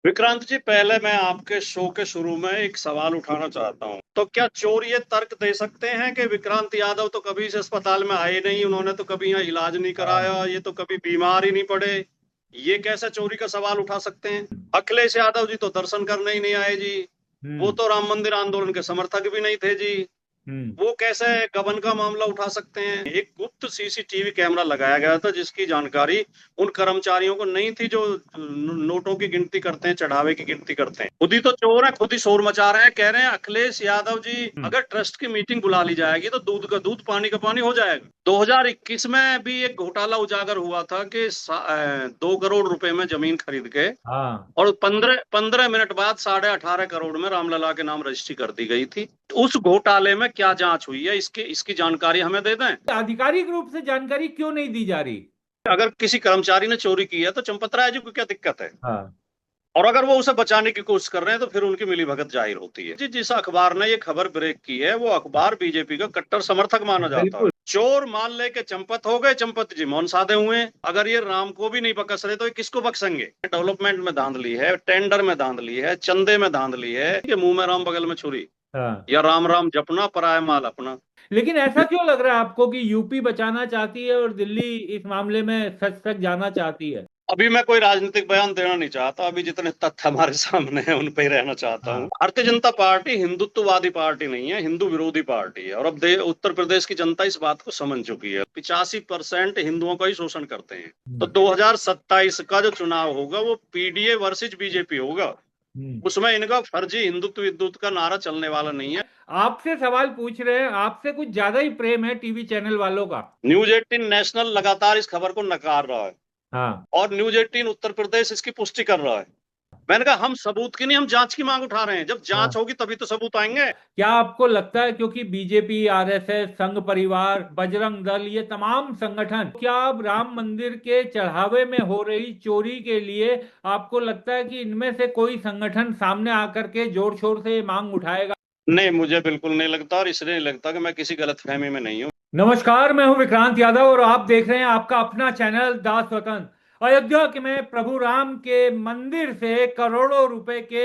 विक्रांत जी, पहले मैं आपके शो के शुरू में एक सवाल उठाना चाहता हूँ। तो क्या चोर ये तर्क दे सकते हैं कि विक्रांत यादव तो कभी इस अस्पताल में आए नहीं, उन्होंने तो कभी यहाँ इलाज नहीं हाँ। कराया, ये तो कभी बीमार ही नहीं पड़े, ये कैसे चोरी का सवाल उठा सकते हैं? अखिलेश यादव जी तो दर्शन करने ही नहीं आए जी। वो हम्म। तो राम मंदिर आंदोलन के समर्थक भी नहीं थे जी। हम्म। वो कैसे गबन का मामला उठा सकते हैं? एक गुप्त सीसीटीवी कैमरा लगाया गया था जिसकी जानकारी उन कर्मचारियों को नहीं थी जो नोटों की गिनती करते हैं, चढ़ावे की गिनती करते हैं। खुद ही तो चोर है, खुद ही शोर मचा रहे हैं, कह रहे हैं अखिलेश यादव जी हम्म। अगर ट्रस्ट की मीटिंग बुला ली जाएगी तो दूध का दूध पानी का पानी हो जाएगा। 2021 में भी एक घोटाला उजागर हुआ था कि 2 करोड़ रुपए में जमीन खरीद के हाँ। और 15-15 मिनट बाद 18.5 करोड़ में रामलला के नाम रजिस्ट्री कर दी गई थी। उस घोटाले में क्या जांच हुई है, इसकी जानकारी हमें दे दें। आधिकारिक रूप से जानकारी क्यों नहीं दी जा रही? अगर किसी कर्मचारी ने चोरी की है तो चंपत राय जी को क्या दिक्कत है? हाँ। और अगर वो उसे बचाने की कोशिश कर रहे हैं तो फिर उनकी मिलीभगत जाहिर होती है जी। जिस अखबार ने ये खबर ब्रेक की है वो अखबार बीजेपी का कट्टर समर्थक माना जाता है। बिल्कुल। चोर मान लेके चंपत हो गए, चंपत जी मौन साधे हुए हैं। अगर ये राम को भी नहीं बकस रहे तो ये किसको बक्सेंगे? डेवलपमेंट में धांधली है, टेंडर में धांधली है, चंदे में धांधली है, कि मुंह में राम बगल में छुरी, हाँ। या राम राम जपना पराया माल अपना। लेकिन ऐसा क्यों लग रहा है आपको कि यूपी बचाना चाहती है और दिल्ली इस मामले में सच सच जाना चाहती है? अभी मैं कोई राजनीतिक बयान देना नहीं चाहता, अभी जितने तथ्य हमारे सामने हैं उन पे ही रहना चाहता हूँ। हाँ। भारतीय जनता पार्टी हिंदुत्ववादी पार्टी नहीं है, हिंदू विरोधी पार्टी है। और अब उत्तर प्रदेश की जनता इस बात को समझ चुकी है। 85% हिंदुओं का ही शोषण करते हैं। तो हम्म। 2027 का जो चुनाव होगा वो पीडीए वर्सेज बीजेपी होगा। हम्म। उसमें इनका फर्जी हिंदुत्व विद्युत का नारा चलने वाला नहीं है। आपसे सवाल पूछ रहे हैं, आपसे कुछ ज्यादा ही प्रेम है टीवी चैनल वालों का। न्यूज 18 नेशनल लगातार इस खबर को नकार रहा है हाँ। और न्यूज 18 उत्तर प्रदेश इसकी पुष्टि कर रहा है। मैंने कहा हम सबूत की नहीं, हम जांच की मांग उठा रहे हैं। जब जांच हाँ। होगी तभी तो सबूत आएंगे। क्या आपको लगता है क्योंकि बीजेपी, आरएसएस, संघ परिवार, बजरंग दल, ये तमाम संगठन, क्या अब राम मंदिर के चढ़ावे में हो रही चोरी के लिए आपको लगता है कि इनमें से कोई संगठन सामने आकर के जोर शोर से ये मांग उठाएगा? नहीं, मुझे बिल्कुल नहीं लगता, और इसलिए नहीं लगता कि मैं किसी गलतफहमी में नहीं हूँ। नमस्कार, मैं हूं विक्रांत यादव और आप देख रहे हैं आपका अपना चैनल दास वतन। अयोध्या के में प्रभु राम के मंदिर से करोड़ों रुपए के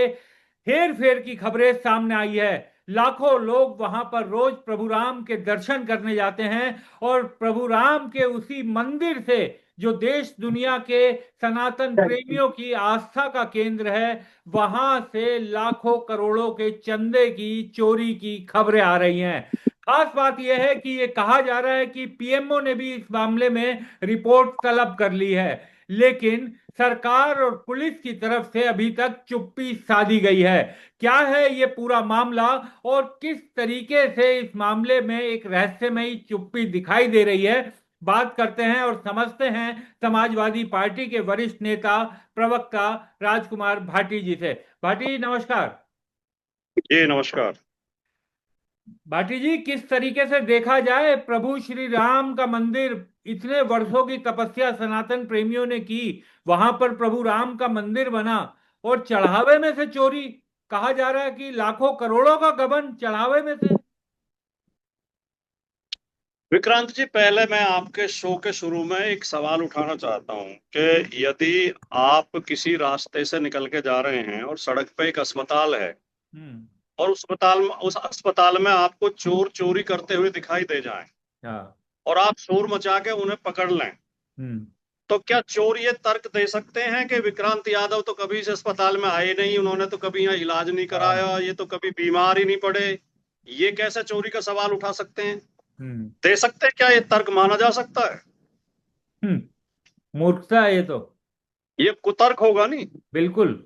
हेर फेर की खबरें सामने आई है। लाखों लोग वहां पर रोज प्रभु राम के दर्शन करने जाते हैं और प्रभु राम के उसी मंदिर से, जो देश दुनिया के सनातन प्रेमियों की आस्था का केंद्र है, वहां से लाखों करोड़ों के चंदे की चोरी की खबरें आ रही हैं। खास बात यह है कि ये कहा जा रहा है कि पीएमओ ने भी इस मामले में रिपोर्ट तलब कर ली है, लेकिन सरकार और पुलिस की तरफ से अभी तक चुप्पी साधी गई है। क्या है ये पूरा मामला और किस तरीके से इस मामले में एक रहस्यमयी चुप्पी दिखाई दे रही है, बात करते हैं और समझते हैं समाजवादी पार्टी के वरिष्ठ नेता, प्रवक्ता राजकुमार भाटी जी से। भाटी जी, नमस्कार। जी नमस्कार। भाटी जी, किस तरीके से देखा जाए, प्रभु श्री राम का मंदिर, इतने वर्षों की तपस्या सनातन प्रेमियों ने की, वहां पर प्रभु राम का मंदिर बना और चढ़ावे में से चोरी। कहा जा रहा है कि लाखों करोड़ों का गबन चढ़ावे में से। विक्रांत जी, पहले मैं आपके शो के शुरू में एक सवाल उठाना चाहता हूँ कि यदि आप किसी रास्ते से निकल के जा रहे हैं और सड़क पे एक अस्पताल है, हम्म। और उस अस्पताल में आपको चोर चोरी करते हुए दिखाई दे जाएं हाँ। और आप शोर मचा के उन्हें पकड़ लें, हम्म। तो क्या चोर ये तर्क दे सकते हैं कि विक्रांत यादव तो कभी इस अस्पताल में आए नहीं, उन्होंने तो कभी यहाँ इलाज नहीं हाँ। कराया, ये तो कभी बीमार ही नहीं पड़े, ये कैसे चोरी का सवाल उठा सकते हैं? हम्म। दे सकते हैं? क्या ये तर्क माना जा सकता है? मूर्खता है ये तो। ये कुतर्क होगा नहीं। बिल्कुल।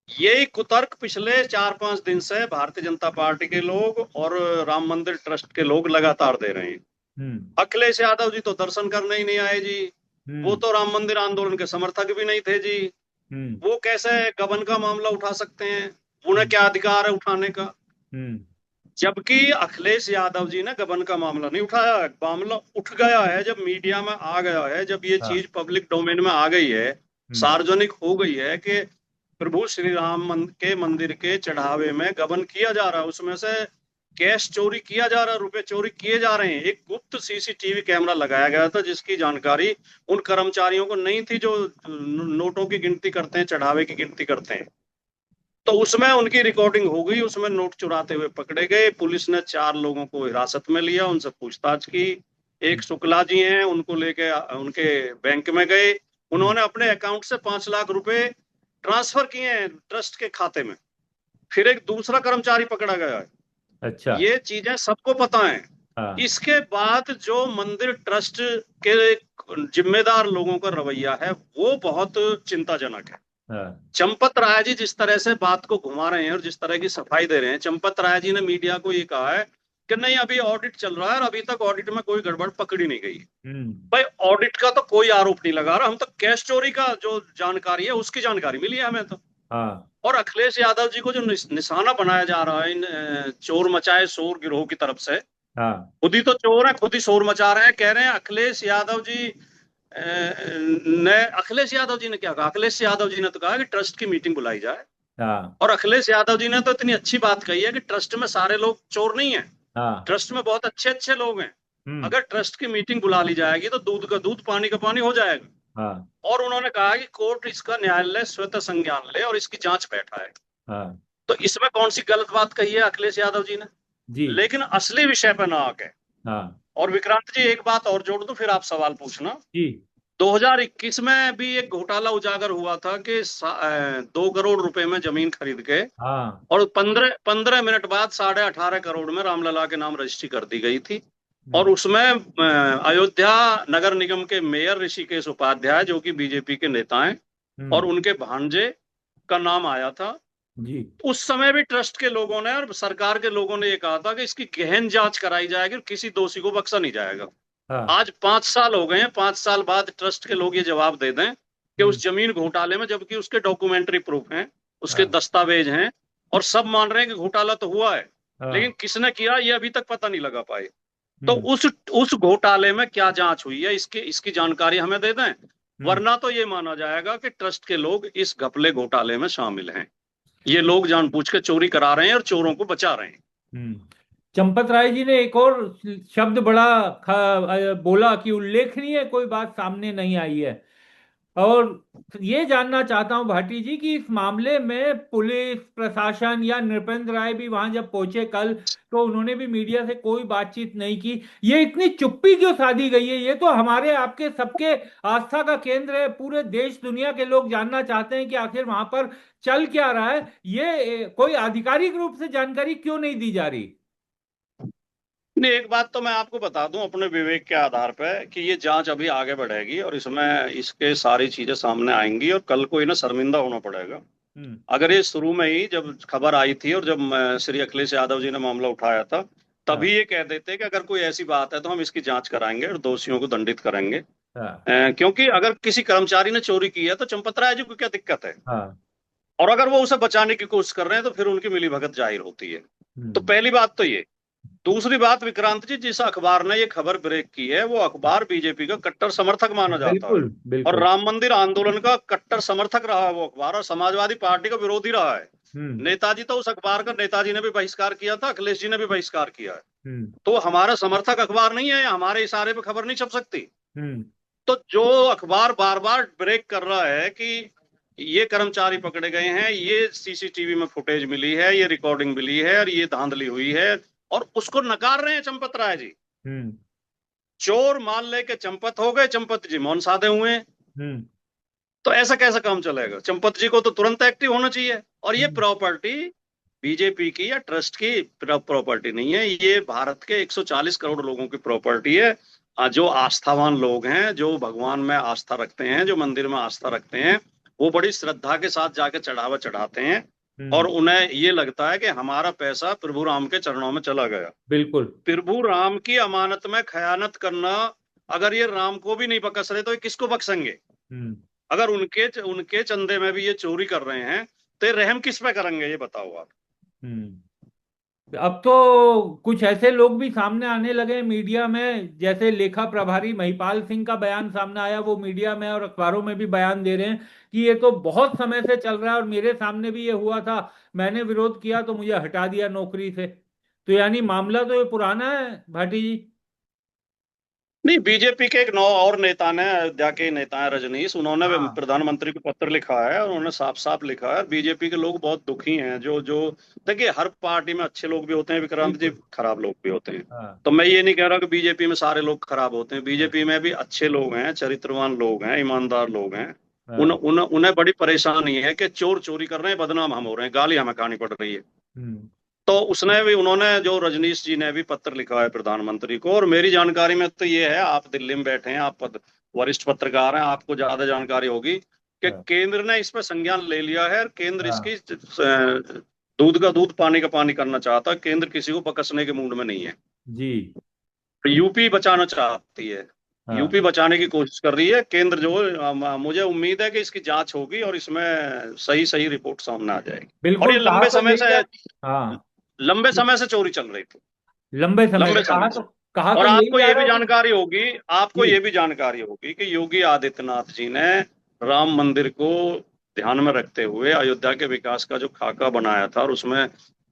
यही कुतर्क पिछले 4-5 दिन से भारतीय जनता पार्टी के लोग और राम मंदिर ट्रस्ट के लोग लगातार दे रहे हैं। हम्म। अखिलेश यादव जी तो दर्शन करने ही नहीं आए जी। वो हम्म। तो राम मंदिर आंदोलन के समर्थक भी नहीं थे जी। हम्म। वो कैसे गबन का मामला उठा सकते हैं? उन्हें हम्म। क्या अधिकार है उठाने का? हम्म। जबकि अखिलेश यादव जी ने गबन का मामला नहीं उठाया है। मामला उठ गया है जब मीडिया में आ गया है, जब ये हाँ। चीज पब्लिक डोमेन में आ गई है, हम्म। सार्वजनिक हो गई है कि प्रभु श्री राम के मंदिर के चढ़ावे में गबन किया जा रहा है। उसमें से कैश चोरी किया जा रहा है, रुपए चोरी किए जा रहे हैं। एक गुप्त सीसीटीवी कैमरा लगाया गया था जिसकी जानकारी उन कर्मचारियों को नहीं थी जो नोटों की गिनती करते हैं, चढ़ावे की गिनती करते हैं। तो उसमें उनकी रिकॉर्डिंग हो गई, उसमें नोट चुराते हुए पकड़े गए। पुलिस ने 4 लोगों को हिरासत में लिया, उनसे पूछताछ की। एक शुक्ला जी हैं, उनको लेके उनके बैंक में गए। उन्होंने अपने अकाउंट से 5 लाख रुपए ट्रांसफर किए हैं ट्रस्ट के खाते में। फिर एक दूसरा कर्मचारी पकड़ा गया है। अच्छा। ये चीजें सबको पता है। हाँ। इसके बाद जो मंदिर ट्रस्ट के जिम्मेदार लोगों का रवैया है वो बहुत चिंताजनक है। हाँ। चंपत राय जी जिस तरह से बात को घुमा रहे हैं और जिस तरह की सफाई दे रहे हैं, चंपत राय जी ने मीडिया को ये कहा है कि नहीं अभी ऑडिट चल रहा है और अभी तक ऑडिट में कोई गड़बड़ पकड़ी नहीं गई। भाई ऑडिट का तो कोई आरोप नहीं लगा रहा, हम तो कैश चोरी का जो जानकारी है उसकी जानकारी मिली है हमें तो। हाँ। और अखिलेश यादव जी को जो निशाना बनाया जा रहा है इन चोर मचाए शोर गिरोह की तरफ से, हाँ। खुद ही तो चोर है, खुद ही शोर मचा रहे हैं। कह रहे हैं अखिलेश यादव जी अखिलेश यादव जी ने क्या कहा? अखिलेश यादव जी ने तो कहा कि ट्रस्ट की मीटिंग बुलाई जाए। हाँ। और अखिलेश यादव जी ने तो इतनी अच्छी बात कही है कि ट्रस्ट में सारे लोग चोर नहीं है, हाँ। ट्रस्ट में बहुत अच्छे अच्छे लोग हैं। हम्म। अगर ट्रस्ट की मीटिंग बुला ली जाएगी तो दूध का दूध पानी का पानी हो जाएगा। हाँ। और उन्होंने कहा कि कोर्ट इसका न्यायालय स्वतः संज्ञान ले और इसकी जांच बैठा है। हाँ। तो इसमें कौन सी गलत बात कही है अखिलेश यादव जी ने? जी। लेकिन असली विषय पर ना आके। हाँ। और विक्रांत जी एक बात और जोड़ दूं फिर आप सवाल पूछना। जी। 2021 में भी एक घोटाला उजागर हुआ था कि 2 करोड़ रुपए में जमीन खरीद के हाँ। और 15 15 मिनट बाद 18.5 करोड़ में रामलला के नाम रजिस्ट्री कर दी गई थी। और उसमें अयोध्या नगर निगम के मेयर ऋषिकेश उपाध्याय जो कि बीजेपी के नेता हैं और उनके भांजे का नाम आया था। जी। उस समय भी ट्रस्ट के लोगों ने और सरकार के लोगों ने ये कहा था कि इसकी गहन जांच कराई जाएगी और किसी दोषी को बख्शा नहीं जाएगा। हाँ। आज 5 साल हो गए हैं, 5 साल बाद ट्रस्ट के लोग ये जवाब दे दें कि उस जमीन घोटाले में, जबकि उसके डॉक्यूमेंट्री प्रूफ हैं, उसके हाँ। दस्तावेज हैं और सब मान रहे हैं कि घोटाला तो हुआ है, हाँ। लेकिन किसने किया ये अभी तक पता नहीं लगा पाए। तो उस घोटाले में क्या जांच हुई है इसकी जानकारी हमें दे दें, वरना तो ये माना जाएगा कि ट्रस्ट के लोग इस घपले घोटाले में शामिल हैं। ये लोग जानबूझ के चोरी करा रहे हैं और चोरों को बचा रहे हैं। चंपत राय जी ने एक और शब्द बड़ा बोला कि उल्लेखनीय कोई बात सामने नहीं आई है। और ये जानना चाहता हूं भाटी जी कि इस मामले में पुलिस प्रशासन या नृपेंद्र राय भी वहां जब पहुंचे कल तो उन्होंने भी मीडिया से कोई बातचीत नहीं की। ये इतनी चुप्पी क्यों साधी गई है? ये तो हमारे आपके सबके आस्था का केंद्र है। पूरे देश दुनिया के लोग जानना चाहते हैं कि आखिर वहां पर चल क्या रहा है। ये कोई आधिकारिक रूप से जानकारी क्यों नहीं दी जा रही? नहीं, एक बात तो मैं आपको बता दूं अपने विवेक के आधार पर कि ये जांच अभी आगे बढ़ेगी और इसमें इसके सारी चीजें सामने आएंगी और कल को इन्हें शर्मिंदा होना पड़ेगा। अगर ये शुरू में ही जब खबर आई थी और जब श्री अखिलेश यादव जी ने मामला उठाया था तभी ये कह देते कि अगर कोई ऐसी बात है तो हम इसकी जांच कराएंगे और दोषियों को दंडित करेंगे। क्योंकि अगर किसी कर्मचारी ने चोरी की है तो चंपत राय जी को क्या दिक्कत है? और अगर वो उसे बचाने की कोशिश कर रहे हैं तो फिर उनकी मिलीभगत जाहिर होती है। तो पहली बात तो ये। दूसरी बात विक्रांत जी, जिस अखबार ने ये खबर ब्रेक की है वो अखबार बीजेपी का कट्टर समर्थक माना जाता है बिल्कुल। और राम मंदिर आंदोलन का कट्टर समर्थक रहा है वो अखबार और समाजवादी पार्टी का विरोधी रहा है। नेताजी तो उस अखबार का नेताजी ने भी बहिष्कार किया था, अखिलेश जी ने भी बहिष्कार किया है। तो हमारा समर्थक अखबार नहीं है, हमारे इशारे पे खबर नहीं छप सकती। तो जो अखबार बार बार ब्रेक कर रहा है कि ये कर्मचारी पकड़े गए हैं, ये सीसीटीवी में फुटेज मिली है, ये रिकॉर्डिंग मिली है और ये धांधली हुई है, और उसको नकार रहे हैं चंपत राय जी। चोर मान ले के चंपत हो गए, चंपत जी मौन साधे हुए हैं। तो ऐसा कैसा काम चलेगा? चंपत जी को तो तुरंत एक्टिव होना चाहिए। और ये प्रॉपर्टी बीजेपी की या ट्रस्ट की प्रॉपर्टी नहीं है, ये भारत के 140 करोड़ लोगों की प्रॉपर्टी है। जो आस्थावान लोग हैं, जो भगवान में आस्था रखते हैं, जो मंदिर में आस्था रखते हैं, वो बड़ी श्रद्धा के साथ जाके चढ़ावा चढ़ाते हैं और उन्हें ये लगता है कि हमारा पैसा प्रभु राम के चरणों में चला गया। बिल्कुल। प्रभु राम की अमानत में खयानत करना, अगर ये राम को भी नहीं बख्श रहे तो ये किसको बख्शेंगे? अगर उनके चंदे में भी ये चोरी कर रहे हैं तो रहम किस पे करेंगे ये बताओ आप। अब तो कुछ ऐसे लोग भी सामने आने लगे मीडिया में, जैसे लेखा प्रभारी महिपाल सिंह का बयान सामने आया। वो मीडिया में और अखबारों में भी बयान दे रहे हैं कि ये तो बहुत समय से चल रहा है और मेरे सामने भी ये हुआ था, मैंने विरोध किया तो मुझे हटा दिया नौकरी से। तो यानी मामला तो ये पुराना है भाटी जी। नहीं, बीजेपी के एक नौ और नेता ने, अयोध्या के नेता हैं रजनीश, उन्होंने भी हाँ प्रधानमंत्री को पत्र लिखा है और उन्होंने साफ साफ लिखा है, बीजेपी के लोग बहुत दुखी हैं। जो जो देखिए, हर पार्टी में अच्छे लोग भी होते हैं विक्रांत जी, बिल्कुल। खराब लोग भी होते हैं। हाँ तो मैं ये नहीं कह रहा कि बीजेपी में सारे लोग खराब होते हैं, हाँ बीजेपी में भी अच्छे लोग हैं, चरित्रवान लोग हैं, ईमानदार लोग हैं। हाँ। उन्हें बड़ी परेशानी है कि चोर चोरी कर रहे हैं, बदनाम हम हो रहे हैं, गाली हमें खानी पड़ रही है। हम्म तो उसने भी, उन्होंने जो रजनीश जी ने भी पत्र लिखा है प्रधानमंत्री को, और मेरी जानकारी में तो ये है, आप दिल्ली में बैठे हैं, आप वरिष्ठ पत्रकार हैं, आपको ज्यादा जानकारी होगी कि हाँ केंद्र ने इस पर संज्ञान ले लिया है, और केंद्र हाँ। इसकी दूध का दूध पानी का पानी करना चाहता है। केंद्र किसी को बकसने के मूड में नहीं है। जी। यूपी बचाना चाहती है, हाँ यूपी बचाने की कोशिश कर रही है केंद्र। जो मुझे उम्मीद है कि इसकी जांच होगी और इसमें सही सही रिपोर्ट सामने आ जाएगी। और बिल्कुल, ये कहा लंबे तो समय यही से, जा। हाँ। लंबे समय से चोरी चल रही थी, लंबे समय से लंबे समय से। कहा और तो यही आपको जा ये रहा भी है कि। जानकारी होगी, आपको जी। ये भी जानकारी होगी कि योगी आदित्यनाथ जी ने राम मंदिर को ध्यान में रखते हुए अयोध्या के विकास का जो खाका बनाया था, और उसमें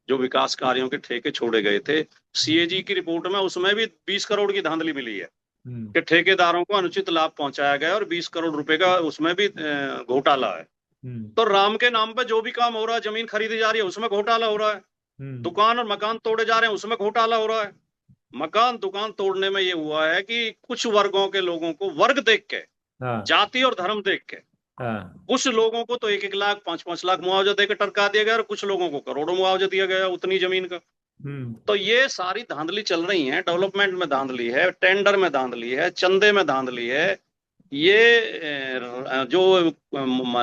जो विकास कार्यों के ठेके छोड़े गए थे, सीएजी की रिपोर्ट में उसमें भी 20 करोड़ की धांधली मिली है हम्म कि ठेकेदारों को अनुचित लाभ पहुंचाया गया, और 20 करोड़ रुपए का उसमें भी घोटाला है। हम्म तो राम के नाम पे जो भी काम हो रहा है, जमीन खरीदी जा रही है उसमें घोटाला हो रहा है, हम्म। दुकान और मकान तोड़े जा रहे हैं उसमें घोटाला हो रहा है। मकान दुकान तोड़ने में ये हुआ है कि कुछ वर्गों के लोगों को, वर्ग देख के, हाँ जाति और धर्म देख के, हाँ। कुछ लोगों को तो 1-1 लाख 5-5 लाख मुआवजा देकर टरका दिया गया, और कुछ लोगों को करोड़ों मुआवजा दिया गया उतनी जमीन का। हम्म तो ये सारी धांधली चल रही है, डेवलपमेंट में धांधली है, टेंडर में धांधली है, चंदे में धांधली है। ये जो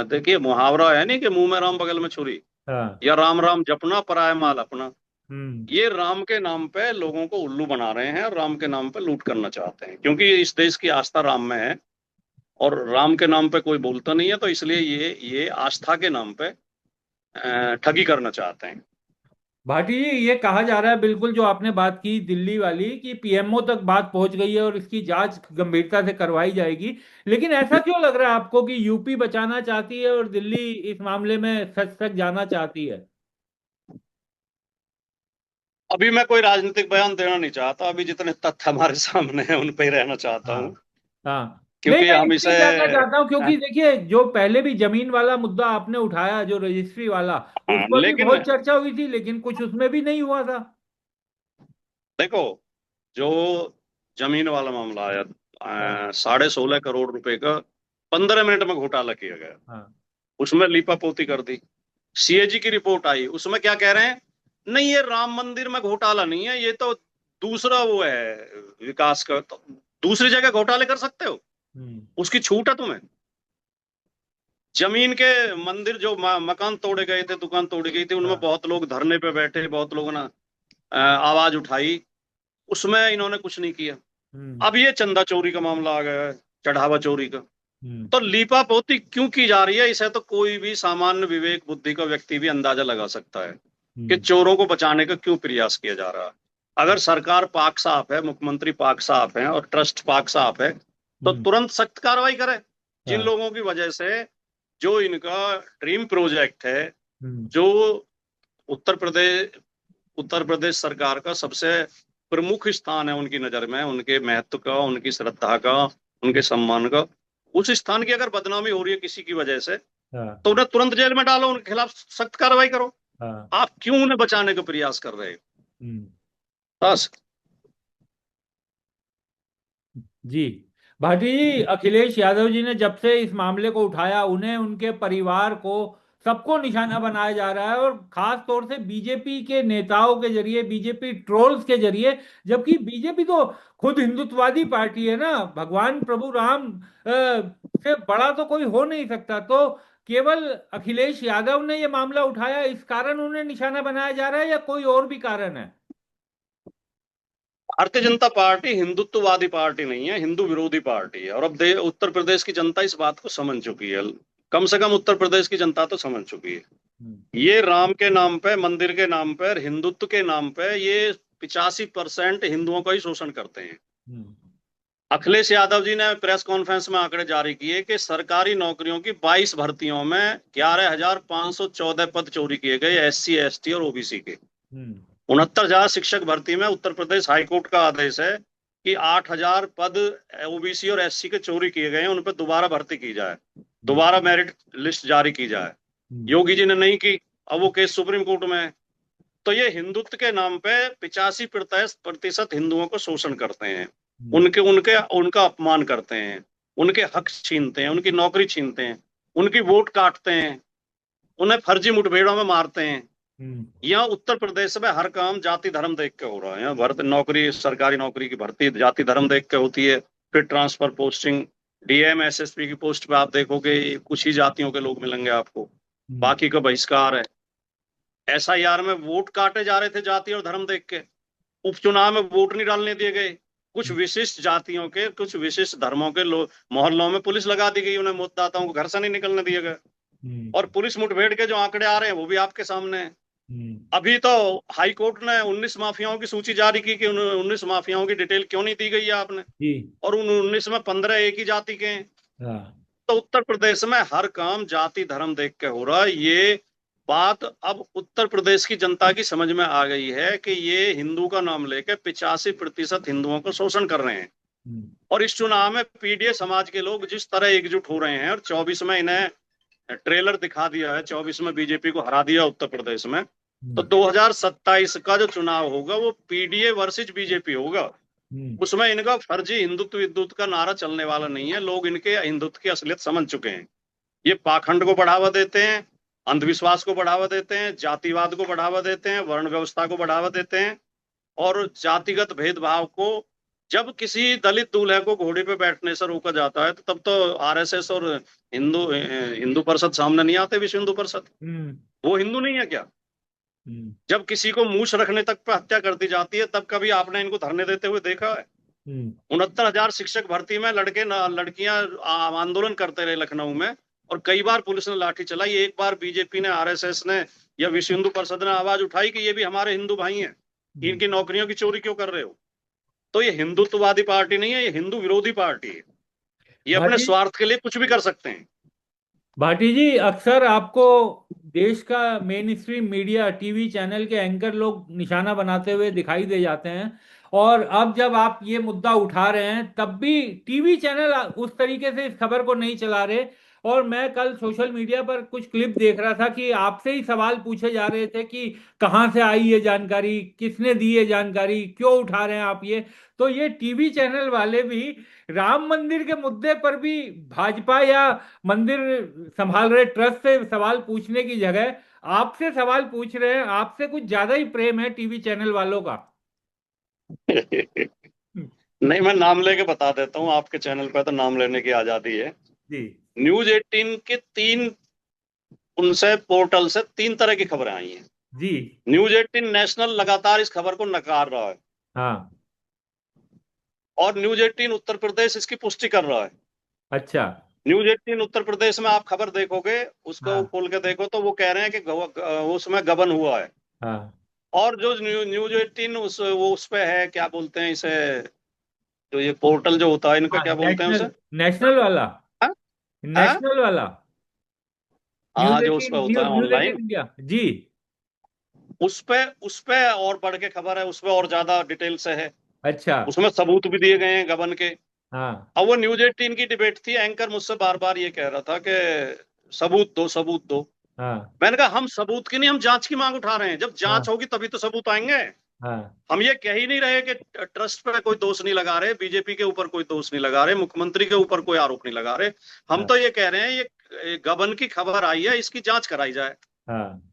देखिए मुहावरा है नहीं कि मुंह में राम बगल में छुरी, हाँ। या राम राम जपना पराया माल अपना। हम्म ये राम के नाम पे लोगों को उल्लू बना रहे हैं, और राम के नाम पे लूट करना चाहते हैं, क्योंकि इस देश की आस्था राम में है, और राम के नाम पे कोई बोलता नहीं है, तो इसलिए ये आस्था के नाम पे ठगी करना चाहते हैं। भाटी जी, ये कहा जा रहा है, बिल्कुल जो आपने बात की दिल्ली वाली, कि पीएमओ तक बात पहुंच गई है और इसकी जांच गंभीरता से करवाई जाएगी। लेकिन ऐसा क्यों लग रहा है आपको कि यूपी बचाना चाहती है और दिल्ली इस मामले में सच सच जाना चाहती है? अभी मैं कोई राजनीतिक बयान देना नहीं चाहता, अभी जितने तथ्य हमारे सामने हैं उन पे ही रहना चाहता हूँ, हाँ हाँ। नहीं, क्योंकि मैं हम इसलिए इसे जानना चाहता हूं क्योंकि देखिए, जो पहले भी जमीन वाला मुद्दा आपने उठाया, जो रजिस्ट्री वाला, उस पर भी लेकिन बहुत चर्चा हुई थी, लेकिन कुछ उसमें भी नहीं हुआ था। देखो, जो जमीन वाला मामला आया, हाँ 16.5 करोड़ रुपए का 15 मिनट में घोटाला किया गया, हाँ। उसमें लीपापोती कर दी। सीएजी की रिपोर्ट आई, उसमें क्या कह रहे हैं, नहीं ये राम मंदिर में घोटाला नहीं है, ये तो दूसरा वो है विकास का। तो दूसरी जगह घोटाले कर सकते हो, हम्म उसकी छूट है तुम्हें। जमीन के मंदिर, जो मकान तोड़े गए थे, दुकान तोड़ी गई थी, उनमें हाँ। बहुत लोग धरने पे बैठे, बहुत लोगों ने आवाज उठाई, उसमें इन्होंने कुछ नहीं किया। हम्म अब ये चंदा चोरी का मामला आ गया है, चढ़ावा चोरी का। हम्म तो लीपापोती क्यों की जा रही है, इसे तो कोई भी सामान्य विवेक बुद्धि का व्यक्ति भी अंदाजा लगा सकता है कि हम्म चोरों को बचाने का क्यों प्रयास किया जा रहा है। अगर सरकार पाक साफ है, मुख्यमंत्री पाक साफ है, और ट्रस्ट पाक साफ है, तो हम्म। तुरंत सख्त कार्रवाई करे। जिन हाँ। लोगों की वजह से जो इनका ड्रीम प्रोजेक्ट है, हम्म जो उत्तर प्रदेश उत्तर प्रदेश सरकार का सबसे प्रमुख स्थान है उनकी नजर में, उनके महत्व का, उनकी श्रद्धा का, उनके सम्मान का, उस स्थान की अगर बदनामी हो रही है किसी की वजह से, हाँ तो उन्हें तुरंत जेल में डालो, उनके खिलाफ सख्त कार्रवाई करो। हाँ। आप क्यों उन्हें बचाने का प्रयास कर रहे हो? हम्म। बस। जी। भाटी जी, अखिलेश यादव जी ने जब से इस मामले को उठाया, उन्हें, उनके परिवार को, सबको निशाना बनाया जा रहा है, और खास तौर से बीजेपी के नेताओं के जरिए, बीजेपी ट्रोल्स के जरिए। जबकि बीजेपी तो खुद हिंदुत्ववादी पार्टी है ना, भगवान प्रभु राम से बड़ा तो कोई हो नहीं सकता। तो केवल अखिलेश यादव ने यह मामला उठाया, इस कारण उन्हें निशाना बनाया जा रहा है, या कोई और भी कारण है? भारतीय जनता पार्टी हिंदुत्ववादी पार्टी नहीं है, हिंदू विरोधी पार्टी है, और अब उत्तर प्रदेश की जनता इस बात को समझ चुकी है। कम से कम उत्तर प्रदेश की जनता तो समझ चुकी है। हम्म ये राम के नाम पे, मंदिर के नाम पे, हिंदुत्व के नाम पे, ये 85% हिंदुओं का ही शोषण करते हैं। हम्म अखिलेश यादव जी ने प्रेस कॉन्फ्रेंस में आंकड़े जारी किए कि सरकारी नौकरियों की 22 भर्तियों में 11,514 पद चोरी किए गए, SC ST और OBC के। हम्म 69,000 शिक्षक भर्ती में उत्तर प्रदेश हाईकोर्ट का आदेश है कि 8,000 पद ओबीसी और एससी के चोरी किए गए हैं, उन पर दोबारा भर्ती की जाए, दोबारा मेरिट लिस्ट जारी की जाए। योगी जी ने नहीं की, अब वो केस सुप्रीम कोर्ट में है। तो ये हिंदुत्व के नाम पे 85% हिंदुओं को शोषण करते हैं, उनके उनके उनका अपमान करते हैं, उनके हक छीनते हैं, उनकी नौकरी छीनते हैं, उनकी वोट काटते हैं, उन्हें फर्जी मुठभेड़ों में मारते हैं। यहाँ उत्तर प्रदेश में हर काम जाति धर्म देख के हो रहा है। यहाँ भर्ती, नौकरी, सरकारी नौकरी की भर्ती जाति धर्म देख के होती है। फिर ट्रांसफर पोस्टिंग, डीएम एसएसपी की पोस्ट पे आप देखोगे कुछ ही जातियों के लोग मिलेंगे आपको, बाकी का बहिष्कार है। एसआईआर में वोट काटे जा रहे थे जाति और धर्म देख के, उपचुनाव में वोट नहीं डालने दिए गए। कुछ विशिष्ट जातियों के, कुछ विशिष्ट धर्मों के मोहल्लों में पुलिस लगा दी गई, उन्हें मतदाताओं को घर से नहीं निकलने दिए गए। और पुलिस मुठभेड़ के जो आंकड़े आ रहे हैं वो भी आपके सामने हैं। अभी तो हाई कोर्ट ने 19 माफियाओं की सूची जारी की कि उन 19 माफियाओं की डिटेल क्यों नहीं दी गई है आपने, और उन 19 में 15 एक ही जाति के हैं। तो उत्तर प्रदेश में हर काम जाति धर्म देख के हो रहा है। ये बात अब उत्तर प्रदेश की जनता की समझ में आ गई है कि ये हिंदू का नाम लेकर 85% हिंदुओं को शोषण कर रहे हैं। और इस चुनाव में पीडीए समाज के लोग जिस तरह एकजुट हो रहे हैं, और 24 में इन्हें ट्रेलर दिखा दिया है, 24 में बीजेपी को हरा दिया उत्तर प्रदेश में, तो 2027 का जो चुनाव होगा वो पीडीए वर्सेज बीजेपी होगा। उसमें इनका फर्जी हिंदुत्व विद्युत का नारा चलने वाला नहीं है। लोग इनके हिंदुत्व की असलियत समझ चुके हैं। ये पाखंड को बढ़ावा देते हैं, अंधविश्वास को बढ़ावा देते हैं, जातिवाद को बढ़ावा देते हैं, वर्ण व्यवस्था को बढ़ावा देते हैं, और जातिगत भेदभाव को। जब किसी दलित दूल्हे को घोड़े पे बैठने से रोका जाता है तो तब तो आरएसएस और हिंदू हिंदू परिषद सामने नहीं आते, विश्व हिंदू परिषद। वो हिंदू नहीं है क्या? जब किसी को मूछ रखने तक पे हत्या कर दी जाती है, तब कभी आपने इनको धरने देते हुए देखा है? 69,000 शिक्षक भर्ती में लड़कियां आंदोलन करते रहे लखनऊ में, और कई बार पुलिस ने लाठी चलाई। एक बार बीजेपी ने, आरएसएस ने या विश्व हिंदू परिषद ने आवाज उठाई कि ये भी हमारे हिंदू भाई हैं, इनकी नौकरियों की चोरी क्यों कर रहे हो? तो ये हिंदुत्ववादी पार्टी नहीं है, ये हिंदू विरोधी पार्टी है। ये अपने स्वार्थ के लिए कुछ भी कर सकते हैं। भाटी जी, अक्सर आपको देश का main stream media, TV channel के एंकर लोग निशाना बनाते हुए दिखाई दे जाते हैं, और अब जब आप ये मुद्दा उठा रहे हैं तब भी टीवी चैनल उस तरीके से इस खबर को नहीं चला रहे। और मैं कल सोशल मीडिया पर कुछ क्लिप देख रहा था कि आपसे ही सवाल पूछे जा रहे थे कि कहाँ से आई ये जानकारी, किसने दी ये जानकारी, क्यों उठा रहे हैं आप ये। तो ये टीवी चैनल वाले भी राम मंदिर के मुद्दे पर भी भाजपा या मंदिर संभाल रहे ट्रस्ट से सवाल पूछने की जगह आपसे सवाल पूछ रहे हैं। आपसे कुछ ज्यादा ही प्रेम है टीवी चैनल वालों का। नहीं, मैं नाम लेके बता देता हूँ, आपके चैनल पर तो नाम लेने की आजादी है जी। न्यूज 18 के 3 उनसे पोर्टल से 3 तरह की खबरें आई हैं जी। न्यूज 18 नेशनल लगातार इस खबर को नकार रहा है, हाँ। और न्यूज 18 उत्तर प्रदेश इसकी पुष्टि कर रहा है। अच्छा। न्यूज 18 उत्तर प्रदेश में आप खबर देखोगे, उसको हाँ। खोल के देखो तो वो कह रहे हैं कि उसमें गबन हुआ है। हाँ। और जो न्यूज 18 उस पे है, क्या बोलते हैं इसे, जो ये पोर्टल जो होता है इनका, हाँ, क्या बोलते हैं उसे? नेशनल वाला। हाँ? हाँ? नेशनल वाला। हाँ, न्यूज जो उस 18, पे होता है न्यूज ऑनलाइन, 18 इंडिया जी। उस पे और बढ़ के खबर है, उस पे और ज्यादा डिटेल से है। अच्छा। उसमें सबूत भी दिए गए हैं गबन के। हाँ। अब वो न्यूज 18 की डिबेट थी, एंकर मुझसे बार बार ये कह रहा था कि सबूत दो, सबूत दो। हाँ। मैंने कहा हम सबूत की नहीं, हम जांच की मांग उठा रहे हैं। जब हाँ। जांच होगी तभी तो सबूत आएंगे। हाँ। हम ये कह ही नहीं रहे कि ट्रस्ट पे कोई दोष नहीं लगा रहे, बीजेपी के ऊपर कोई दोष नहीं लगा रहे, मुख्यमंत्री के ऊपर कोई आरोप नहीं लगा रहे। हम हाँ। तो ये कह रहे हैं ये गबन की खबर आई है, इसकी जांच कराई जाए। हाँ।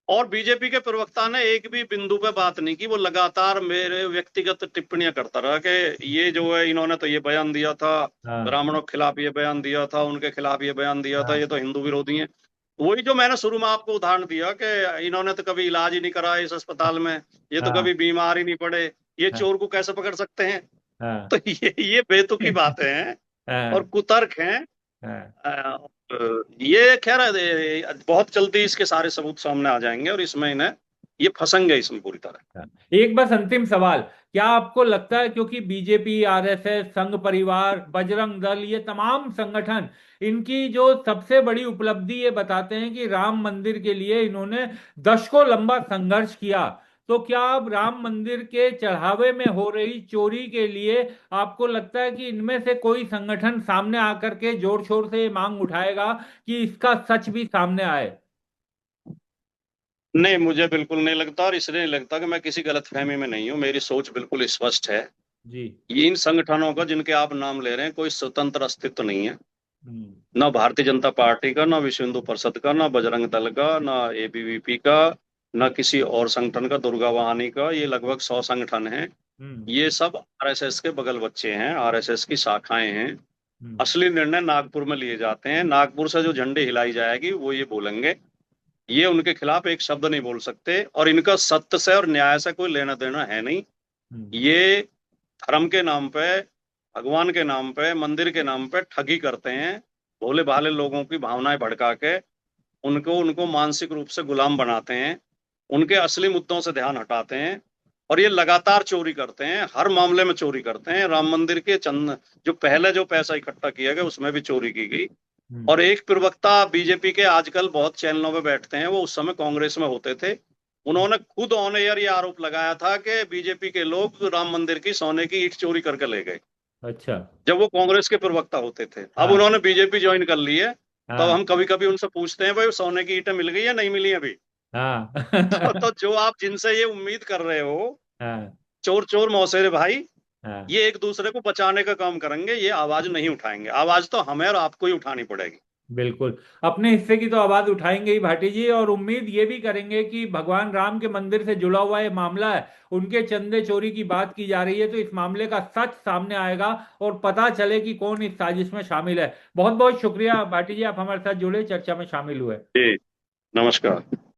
और बीजेपी के प्रवक्ता ने एक भी बिंदु पे बात नहीं की, वो लगातार मेरे व्यक्तिगत टिप्पणियां करता रहा कि ये जो है, इन्होंने तो ये बयान दिया था, हाँ। ब्राह्मणों के खिलाफ ये बयान दिया था, उनके खिलाफ ये बयान दिया था, हाँ। ये तो हिंदू विरोधी हैं। वही जो मैंने शुरू में आपको उदाहरण दिया कि इन्होंने तो कभी इलाज ही नहीं कराया इस अस्पताल में, ये तो हाँ। कभी बीमार ही नहीं पड़े, ये हाँ। चोर को कैसे पकड़ सकते हैं? हाँ। तो ये बेतुकी बातें हैं और हाँ। कुतर्क हैं। हाँ। ये खैर बहुत जल्दी इसके सारे सबूत सामने आ जाएंगे, और इसमें इन्हें ये फंसेंगे इसमें पूरी तरह। एक बस अंतिम सवाल, क्या आपको लगता है, क्योंकि बीजेपी, आरएसएस, संघ परिवार, बजरंग दल, ये तमाम संगठन इनकी जो सबसे बड़ी उपलब्धि ये बताते हैं कि राम मंदिर के लिए इन्होंने दशकों लंबा संघर्ष किया, तो क्या अब राम मंदिर के चढ़ावे में हो रही चोरी के लिए आपको लगता है कि इनमें से कोई संगठन सामने आकर के जोर शोर से ये मांग उठाएगा कि इसका सच भी सामने आए? नहीं, मुझे बिल्कुल नहीं लगता, और इसलिए नहीं लगता कि मैं किसी गलतफहमी में नहीं हूँ। मेरी सोच बिल्कुल स्पष्ट है। जी। ये इन संगठनों का जिनके आप नाम ले रहे हैं कोई स्वतंत्र अस्तित्व नहीं है। हम्म। ना भारतीय जनता पार्टी का, ना विश्व हिंदू परिषद का, ना बजरंग दल का, ना एबीवीपी का, ना किसी और संगठन का, दुर्गा वाहिनी का। ये लगभग 100 संगठन हैं। हम्म। ये सब आरएसएस के बगल बच्चे हैं, आरएसएस की शाखाएं हैं। हम्म। असली निर्णय नागपुर में लिए जाते हैं। नागपुर से जो झंडे हिलाई जाएगी वो ये बोलेंगे। ये उनके खिलाफ एक शब्द नहीं बोल सकते, और इनका सत्य से और न्याय से कोई लेना देना है नहीं। हम्म। ये धर्म के नाम पे, भगवान के नाम पे, मंदिर के नाम पे ठगी करते हैं। भोले भाले लोगों की भावनाएं भड़का के उनको उनको मानसिक रूप से गुलाम बनाते हैं। उनके असली मुद्दों से ध्यान हटाते हैं। और ये लगातार चोरी करते हैं, हर मामले में चोरी करते हैं। राम मंदिर के चंद जो पहले जो पैसा इकट्ठा किया गया उसमें भी चोरी की गई। हम्म। और एक प्रवक्ता बीजेपी के आजकल बहुत चैनलों में बैठते हैं, वो उस समय कांग्रेस में होते थे। उन्होंने खुद ऑन एयर ये आरोप लगाया था कि बीजेपी के लोग राम मंदिर की सोने की ईंट चोरी करके ले गए, अच्छा। जब वो कांग्रेस के प्रवक्ता होते थे। अब हाँ। उन्होंने बीजेपी ज्वाइन कर ली है। तो हाँ। हम कभी कभी उनसे पूछते हैं, भाई सोने की ईंटें मिल गई या नहीं मिली अभी? हाँ। तो जो आप जिनसे ये उम्मीद कर रहे हो, हाँ। चोर चोर मौसेरे भाई, हाँ। ये एक दूसरे को बचाने का काम करेंगे। ये आवाज नहीं उठाएंगे। आवाज तो हमें और आपको ही उठानी पड़ेगी। बिल्कुल। अपने हिस्से की तो आवाज उठाएंगे ही भाटी जी, और उम्मीद ये भी करेंगे कि भगवान राम के मंदिर से जुड़ा हुआ ये मामला है, उनके चंदे चोरी की बात की जा रही है, तो इस मामले का सच सामने आएगा और पता चले कि कौन इस साजिश में शामिल है। बहुत बहुत शुक्रिया भाटी जी, आप हमारे साथ जुड़े, चर्चा में शामिल हुए। जी, नमस्कार।